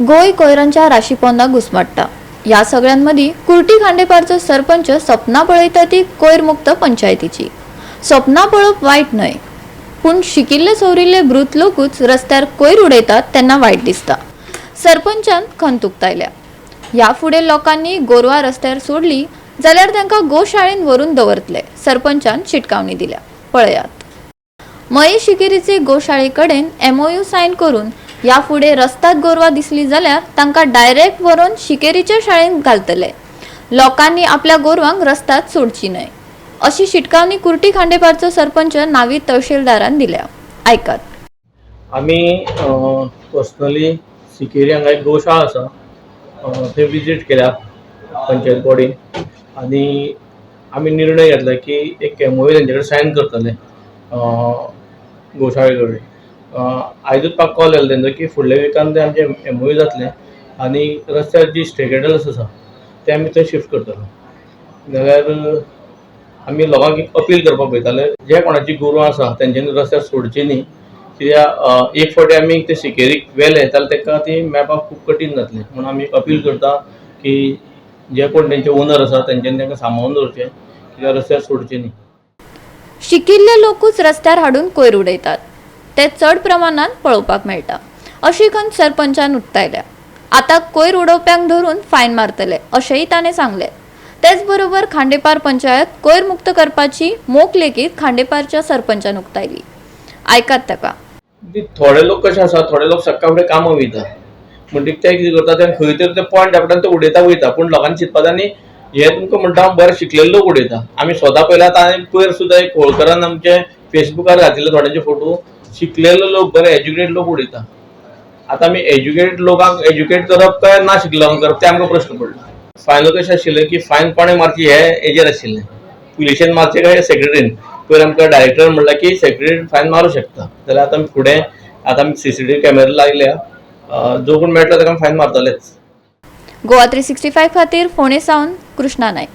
गोंय कोयरांच्या राशीपोंदा घुसमट्टा या सगळ्यांमध्ये कुर्टी खांडेपारचो सरपंच सपना पळयता ती कोयर मुक्त पंचायतीची. सपना पळप वायट न्हय, पूण शिकिल्ले सवरिल्ले ब्रूत लोकूच रस्त्यार कोयर उडयतात तेन्ना वायट दिसता. सरपंचान खंत उक्तायल्या. ह्या फुडें लोकांनी गोरवां रस्त्यार सोडली जाल्यार तांकां गोशाळेन व्हरून दवरतले, सरपंचान शिटकावणी दिल्या. पळयात. महेश शिकेरीचे गोशाळे कडेन MOU सायन करून या फुडें रस्त्यात गोरवां दिसली जाल्यार तांकां डायरेक्ट व्हरून शिकेरीच्या शाळेंत घालतले. लोकांनी आपल्या गोरवांक रस्त्यात सोडची न्हय अशी शिटकावणी कुर्टी खांडेपारचो सरपंच नावी तहसीलदारान दिल्या. आयकात. आम्ही पर्सनली शिकेरी हांगा एक गोशाळा आसा थंय विजीट केल्या पंचायत बॉडीन आनी आमी निर्णय घेतला की एक MOU तेंचे कडेन सायन करतले गोशाळे कडेन. आयजूच म्हाका कॉल येयलो तेंचो की फुडल्या विकान ते आमचे MOU जातले आनी रस्त्यार जी स्टेकेडल्स आसा ते आमी थंय शिफ्ट करतले. जाल्यार आमी लोकांक एक अपील करपाक पळयताले जे कोणाची गोरवां आसा तेंच्यांनी रस्त्यार सोडची न्ही, कित्याक एक फावटी आमी ते शिकेरीक व्हेले जाल्यार तांकां ती मेळपाक खूब कठीण जातलें. म्हणून आमी अपील करता की जे कोण तेंचे ओनर आसा तेंच्यांनी तांकां सांबाळून दवरचें, कित्याक रस्त्यार सोडची न्ही. शिकिल्ले लोकूच रस्त्यार हाडून कोयर उडयतात ते चड प्रमाणात पळोवपाक मेळटा अशी खंत सरपंचान उक्तायल्या. आता कोयर उडोवप्यांक धरून फायन मारतले अशेंय ताणें सांगले. तेच बरोबर खांडेपार पंचायत कोयर मुक्त करपाची मोख लेगीत खांडेपारच्या सरपंचान उक्तायली. आयकात ताका. थोडे लोक कशे आसा, थोडे लोक सक्का फुडें कामां वयता म्हणटकीर ते कितें करता ते खंय तरी ते पॉयंट आपल्यान ते उडयता वयता. पूण लोकांनी चिंतपा जाय न्ही हे तुमकां म्हणटा हांव बरे शिकलेले लोक उडयता. आमी स्वता पयला आतां पयर सुद्दां एक होळकरान आमचे फेसबुकार घातिल्ले थोड्यांचे फोटो शिकलेले लोक बरे एज्युकेटेड लोक उडयता. आतां आमी एज्युकेटेड लोकांक एज्युकेट करप काय ना शिकलेल्यांक करप ते आमकां प्रश्न पडला. फायन कशें आशिल्लें की फायन कोणें मारची हे हेजेर आशिल्लें, पुलिशेन मारचें काय सेक्रेटरीन. पयर आमकां डायरेक्टर म्हणला की सेक्रेटरी फायन मारूं शकता, जाल्यार आतां फुडें आतां आमी CCTV कॅमेरा लायल्या, जो कोण मेळटलो ताका फायन मारतलेच. गोवा 365 खातीर फोंडे सावन कृष्णा नायक.